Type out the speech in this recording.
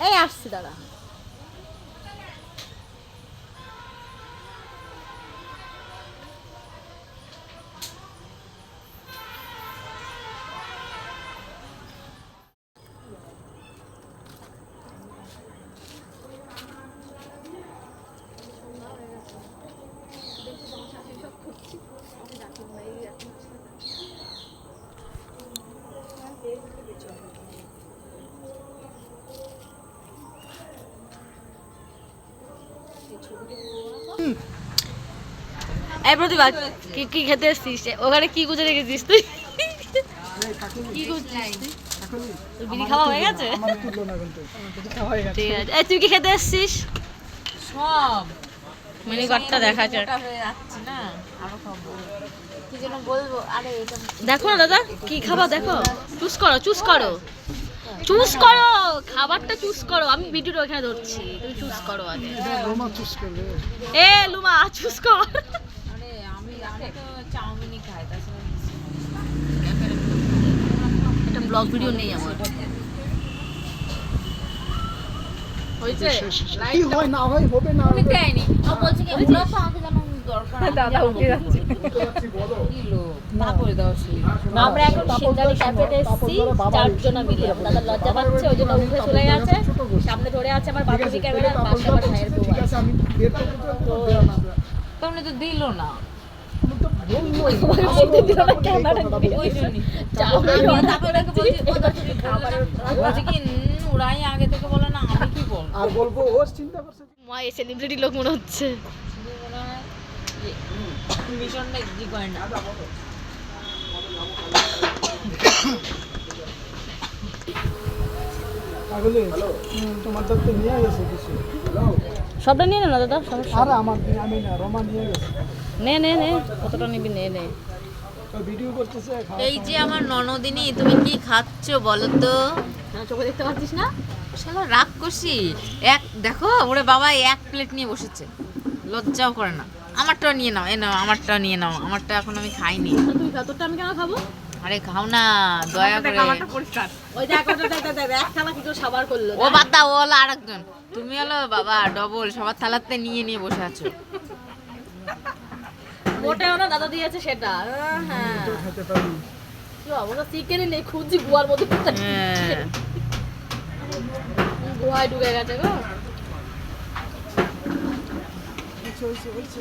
এই আসছি দাদা। এই প্রতিভা কি কি খেতে এসছিস? ওখানে কি গুজে রেখেছিস তুই? কি গুজছিস তুই? বিড়ি খাওয়া হয়ে গেছে? ঠিক আছে। এই তুই কি খেতে এসছিস? সব মানে ঘরটা দেখা যায়। হয়ে যাচ্ছে না, আরো খাবো। কি যেন বলবো? আরে এটা দেখো না দাদা কি খাবা, দেখো চুজ করো, চুজ করো, চুজ করো, খাবারটা চুজ করো। আমি ভিডিওটা ওখানে ধরছি, তুমি চুজ করো আগে। রোমা চুজ করবে। এ লুমা চুজ কর। আরে আমি তো চাউমিনই খাই, তাছাড়া এটা ব্লগ ভিডিও নেই আমার। হইছে কি হয় না হয় হবে না হবে। দেয়নি। ও বলছে কি ওরা তো আমাকে জানো দরকার আছে। দাদা উঠে যাচ্ছে। কি লো না করে দাও সেই। আমরা এখন সিঙ্গারি ক্যাফেতে এসেছি চারজনা মিলে। দাদা লজ্জা পাচ্ছে ওই জন্য উঠে চলে গেছে। সামনে ধরে আছে আমার বাবুজি ক্যামেরা, পাশে আমার ভাইয়ের বউ ঠিক আছে। আছে আমি বের করতে তো দেব না। তোমরা তো দিলো না। আমি তো বলবোই। বলতে দিল না ক্যামেরা ওই জন্য আমি আমি তারপরে ওকে বলছি ও তো তুমি খাবার বলছি কি ওরাই আগে থেকে বলে না, আমি কি বল। আর বলবো ও চিন্তা করছে। মা এই সেলিব্রিটি লোক মনে হচ্ছে। মনে হয় মিশনটা কি করে না। তাহলে তোমার দাদা নিয়ে গেছে কিছু। সবটা নিয়ে নে না দাদা, সমস্যা আরে আমার আমি না রোমা নিয়ে গেছে। নে নে নে, কতটা নিবি নে নে। তো ভিডিও করতেছে খাওয়া। এই যে আমার ননদিনী, তুমি কি খাচ্ছ বলো তো? চোখে দেখতে পাচ্ছিস না? শালা রাক্ষসী। এক দেখো ওরে বাবা এক প্লেট নিয়ে বসেছে, লজ্জাও করে না। আমারটা নিয়ে নাও, এ নাও আমারটা নিয়ে নাও, আমারটা এখন আমি খাইনি। তুই খা, তোরটা আমি কেন খাবো? আরে খাও না দয়া করে। ওই দেখ ওটা দেখ দেখ এক থালা কি করে সাবার করলো। ও বাদ দাও, ও হলো আরেকজন। তুমি হলো বাবা ডবল সবার থালাতে নিয়ে নিয়ে বসে আছো। মোটেও না, দাদা দিয়েছে সেটা। হ্যাঁ তো খেতে পারি। কি অবস্থা, চিকেনই নেই, খুঁজছি গুয়ার মধ্যে। হ্যাঁ গুহায় ঢুকে গেছে গো। কিছু হয়েছে